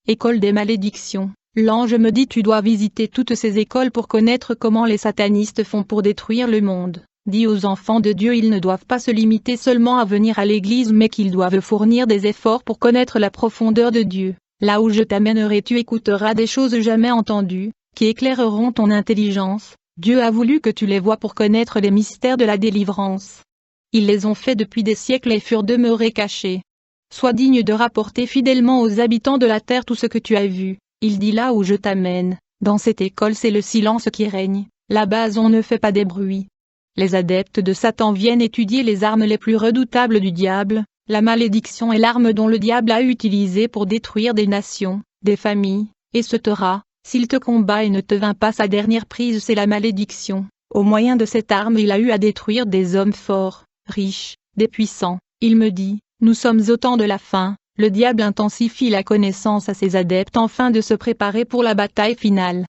école des malédictions. L'ange me dit tu dois visiter toutes ces écoles pour connaître comment les satanistes font pour détruire le monde. Dis aux enfants de Dieu ils ne doivent pas se limiter seulement à venir à l'église mais qu'ils doivent fournir des efforts pour connaître la profondeur de Dieu. Là où je t'amènerai tu écouteras des choses jamais entendues, qui éclaireront ton intelligence. Dieu a voulu que tu les vois pour connaître les mystères de la délivrance. Ils les ont faits depuis des siècles et furent demeurés cachés. Sois digne de rapporter fidèlement aux habitants de la terre tout ce que tu as vu. Il dit là où je t'amène, dans cette école c'est le silence qui règne, là-bas on ne fait pas des bruits. Les adeptes de Satan viennent étudier les armes les plus redoutables du diable. La malédiction est l'arme dont le diable a utilisé pour détruire des nations, des familles, et se taira. S'il te combat et ne te vainc pas sa dernière prise c'est la malédiction. Au moyen de cette arme il a eu à détruire des hommes forts, riches, des puissants. Il me dit, nous sommes au temps de la fin, le diable intensifie la connaissance à ses adeptes afin de se préparer pour la bataille finale.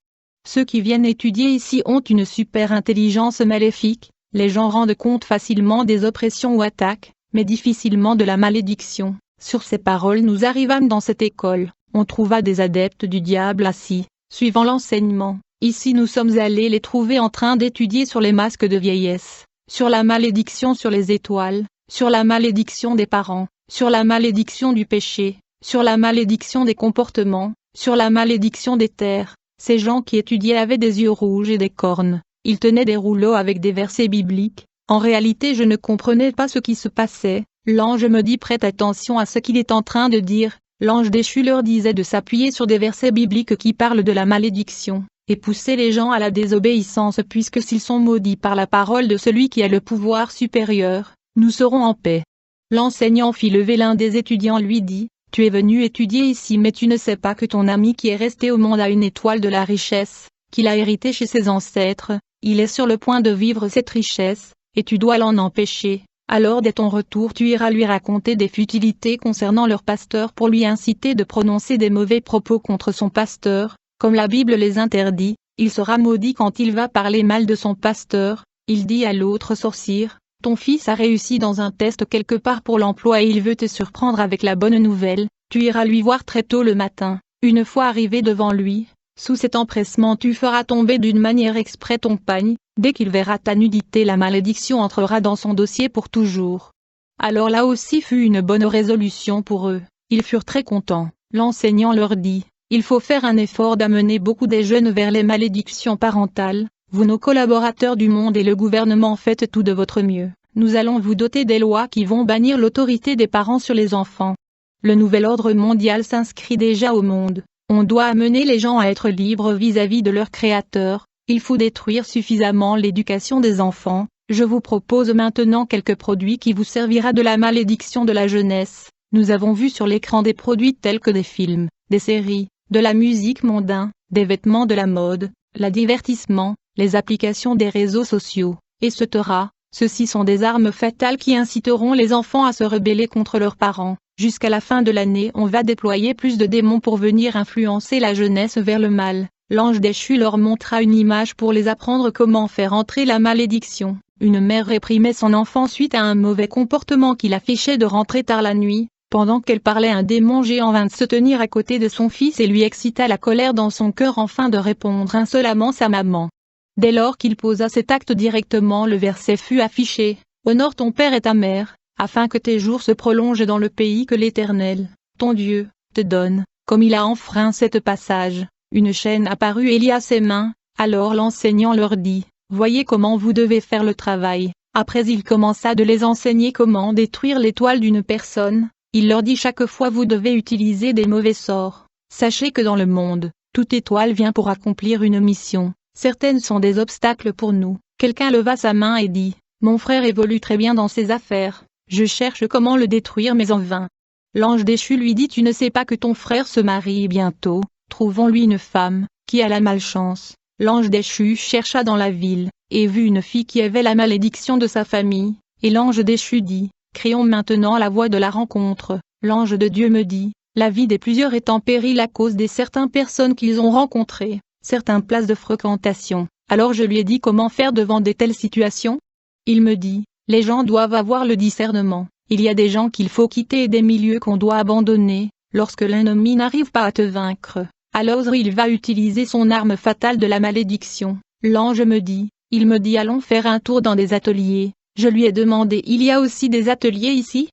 Ceux qui viennent étudier ici ont une super intelligence maléfique, les gens rendent compte facilement des oppressions ou attaques, mais difficilement de la malédiction. Sur ces paroles nous arrivâmes dans cette école, on trouva des adeptes du diable assis, suivant l'enseignement. Ici nous sommes allés les trouver en train d'étudier sur les masques de vieillesse, sur la malédiction sur les étoiles, sur la malédiction des parents, sur la malédiction du péché, sur la malédiction des comportements, sur la malédiction des terres. Ces gens qui étudiaient avaient des yeux rouges et des cornes, ils tenaient des rouleaux avec des versets bibliques. En réalité je ne comprenais pas ce qui se passait. L'ange me dit prête attention à ce qu'il est en train de dire. L'ange déchu leur disait de s'appuyer sur des versets bibliques qui parlent de la malédiction, et pousser les gens à la désobéissance puisque s'ils sont maudits par la parole de celui qui a le pouvoir supérieur, nous serons en paix. L'enseignant fit lever l'un des étudiants lui dit, tu es venu étudier ici mais tu ne sais pas que ton ami qui est resté au monde a une étoile de la richesse, qu'il a héritée chez ses ancêtres, il est sur le point de vivre cette richesse, et tu dois l'en empêcher. Alors dès ton retour tu iras lui raconter des futilités concernant leur pasteur pour lui inciter de prononcer des mauvais propos contre son pasteur, comme la Bible les interdit, il sera maudit quand il va parler mal de son pasteur. Il dit à l'autre sorcière, ton fils a réussi dans un test quelque part pour l'emploi et il veut te surprendre avec la bonne nouvelle, tu iras lui voir très tôt le matin, une fois arrivé devant lui, sous cet empressement tu feras tomber d'une manière exprès ton pagne, dès qu'il verra ta nudité la malédiction entrera dans son dossier pour toujours. Alors là aussi fut une bonne résolution pour eux, ils furent très contents, l'enseignant leur dit, il faut faire un effort d'amener beaucoup des jeunes vers les malédictions parentales. Vous nos collaborateurs du monde et le gouvernement faites tout de votre mieux, nous allons vous doter des lois qui vont bannir l'autorité des parents sur les enfants. Le nouvel ordre mondial s'inscrit déjà au monde, on doit amener les gens à être libres vis-à-vis de leur créateur, il faut détruire suffisamment l'éducation des enfants. Je vous propose maintenant quelques produits qui vous servira de la malédiction de la jeunesse. Nous avons vu sur l'écran des produits tels que des films, des séries, de la musique mondaine, des vêtements de la mode, le divertissement, les applications des réseaux sociaux, etc. Ceux-ci sont des armes fatales qui inciteront les enfants à se rebeller contre leurs parents. Jusqu'à la fin de l'année on va déployer plus de démons pour venir influencer la jeunesse vers le mal. L'ange déchu leur montra une image pour les apprendre comment faire entrer la malédiction. Une mère réprimait son enfant suite à un mauvais comportement qu'il affichait de rentrer tard la nuit. Pendant qu'elle parlait un démon géant vint se tenir à côté de son fils et lui excita la colère dans son cœur afin de répondre insolemment sa maman. Dès lors qu'il posa cet acte directement le verset fut affiché, « Honore ton père et ta mère, afin que tes jours se prolongent dans le pays que l'Éternel, ton Dieu, te donne. » Comme il a enfreint cette passage, une chaîne apparut et lia ses mains, alors l'enseignant leur dit, « Voyez comment vous devez faire le travail. » Après il commença de les enseigner comment détruire l'étoile d'une personne, il leur dit chaque fois vous devez utiliser des mauvais sorts. Sachez que dans le monde, toute étoile vient pour accomplir une mission. Certaines sont des obstacles pour nous. Quelqu'un leva sa main et dit, « Mon frère évolue très bien dans ses affaires, je cherche comment le détruire mais en vain. » L'ange déchu lui dit « Tu ne sais pas que ton frère se marie bientôt, trouvons-lui une femme, qui a la malchance. » L'ange déchu chercha dans la ville, et vit une fille qui avait la malédiction de sa famille, et l'ange déchu dit, « Créons maintenant la voie de la rencontre. » L'ange de Dieu me dit, « La vie des plusieurs est en péril à cause des certaines personnes qu'ils ont rencontrées. Certaines places de fréquentation. » Alors je lui ai dit comment faire devant de telles situations. Il me dit, les gens doivent avoir le discernement, il y a des gens qu'il faut quitter et des milieux qu'on doit abandonner, lorsque l'ennemi n'arrive pas à te vaincre, alors il va utiliser son arme fatale de la malédiction. L'ange me dit, il me dit allons faire un tour dans des ateliers. Je lui ai demandé il y a aussi des ateliers ici?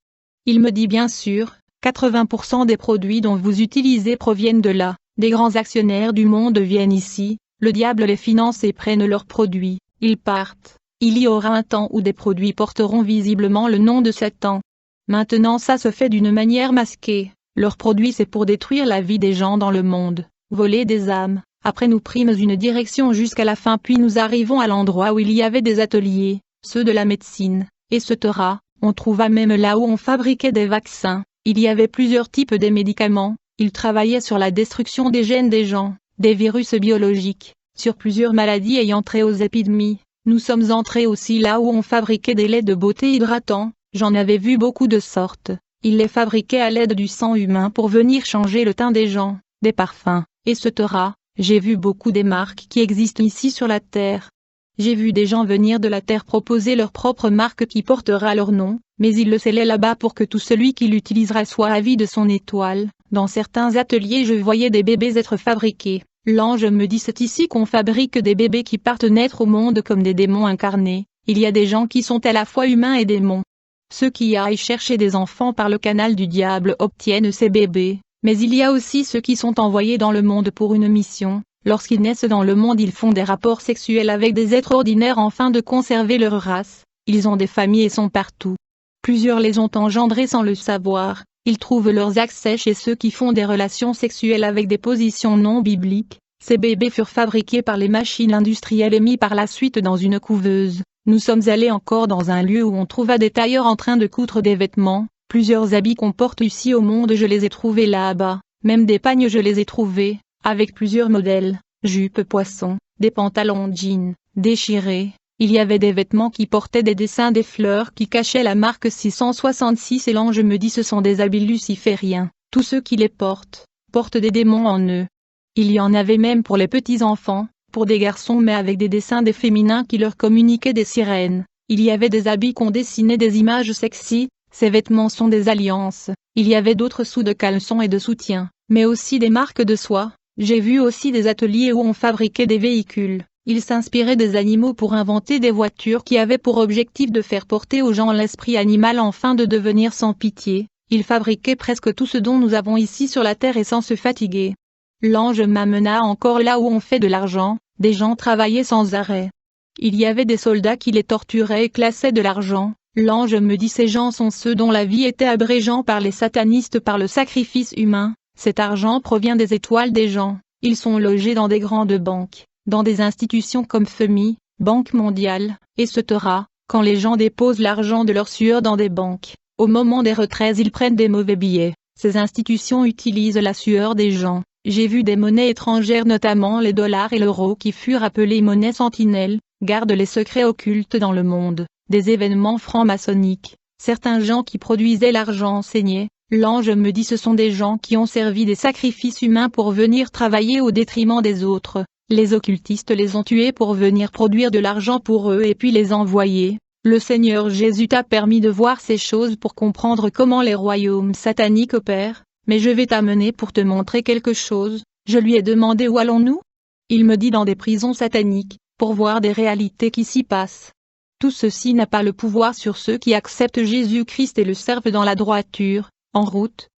Il me dit bien sûr, 80% des produits dont vous utilisez proviennent de là. Des grands actionnaires du monde viennent ici, le diable les finance et prennent leurs produits, ils partent. Il y aura un temps où des produits porteront visiblement le nom de Satan. Maintenant ça se fait d'une manière masquée, leurs produits c'est pour détruire la vie des gens dans le monde, voler des âmes. Après nous prîmes une direction jusqu'à la fin puis nous arrivons à l'endroit où il y avait des ateliers, ceux de la médecine, etc. On trouva même là où on fabriquait des vaccins, il y avait plusieurs types de médicaments, ils travaillaient sur la destruction des gènes des gens, des virus biologiques, sur plusieurs maladies ayant trait aux épidémies. Nous sommes entrés aussi là où on fabriquait des laits de beauté hydratants, j'en avais vu beaucoup de sortes, ils les fabriquaient à l'aide du sang humain pour venir changer le teint des gens, des parfums, etc. J'ai vu beaucoup des marques qui existent ici sur la terre. J'ai vu des gens venir de la terre proposer leur propre marque qui portera leur nom, mais ils le scellaient là-bas pour que tout celui qui l'utilisera soit ravi de son étoile. Dans certains ateliers je voyais des bébés être fabriqués. L'ange me dit c'est ici qu'on fabrique des bébés qui partent naître au monde comme des démons incarnés. Il y a des gens qui sont à la fois humains et démons. Ceux qui aillent chercher des enfants par le canal du diable obtiennent ces bébés, mais il y a aussi ceux qui sont envoyés dans le monde pour une mission. Lorsqu'ils naissent dans le monde ils font des rapports sexuels avec des êtres ordinaires afin de conserver leur race, ils ont des familles et sont partout. Plusieurs les ont engendrés sans le savoir, ils trouvent leurs accès chez ceux qui font des relations sexuelles avec des positions non bibliques. Ces bébés furent fabriqués par les machines industrielles et mis par la suite dans une couveuse. Nous sommes allés encore dans un lieu où on trouva des tailleurs en train de coudre des vêtements, plusieurs habits qu'on porte ici au monde je les ai trouvés là-bas, même des pagnes je les ai trouvés, avec plusieurs modèles, jupes poisson, des pantalons jeans, déchirés. Il y avait des vêtements qui portaient des dessins des fleurs qui cachaient la marque 666 et l'ange me dit ce sont des habits lucifériens, tous ceux qui les portent des démons en eux. Il y en avait même pour les petits enfants, pour des garçons mais avec des dessins des féminins qui leur communiquaient des sirènes. Il y avait des habits qu'on dessinait des images sexy, ces vêtements sont des alliances. Il y avait d'autres sous de caleçons et de soutiens, mais aussi des marques de soie. J'ai vu aussi des ateliers où on fabriquait des véhicules. Ils s'inspiraient des animaux pour inventer des voitures qui avaient pour objectif de faire porter aux gens l'esprit animal afin de devenir sans pitié. Ils fabriquaient presque tout ce dont nous avons ici sur la terre et sans se fatiguer. L'ange m'amena encore là où on fait de l'argent, des gens travaillaient sans arrêt. Il y avait des soldats qui les torturaient et classaient de l'argent. L'ange me dit ces gens sont ceux dont la vie était abrégeant par les satanistes par le sacrifice humain. Cet argent provient des étoiles des gens. Ils sont logés dans des grandes banques, dans des institutions comme FMI, Banque mondiale, etc. Quand les gens déposent l'argent de leur sueur dans des banques, au moment des retraites ils prennent des mauvais billets. Ces institutions utilisent la sueur des gens. J'ai vu des monnaies étrangères notamment les dollars et l'euro qui furent appelées monnaies sentinelles, gardent les secrets occultes dans le monde, des événements francs-maçonniques. Certains gens qui produisaient l'argent enseignaient. L'ange me dit ce sont des gens qui ont servi des sacrifices humains pour venir travailler au détriment des autres. Les occultistes les ont tués pour venir produire de l'argent pour eux et puis les envoyer. Le Seigneur Jésus t'a permis de voir ces choses pour comprendre comment les royaumes sataniques opèrent, mais je vais t'amener pour te montrer quelque chose. Je lui ai demandé où allons-nous? Il me dit dans des prisons sataniques, pour voir des réalités qui s'y passent. Tout ceci n'a pas le pouvoir sur ceux qui acceptent Jésus-Christ et le servent dans la droiture. En route,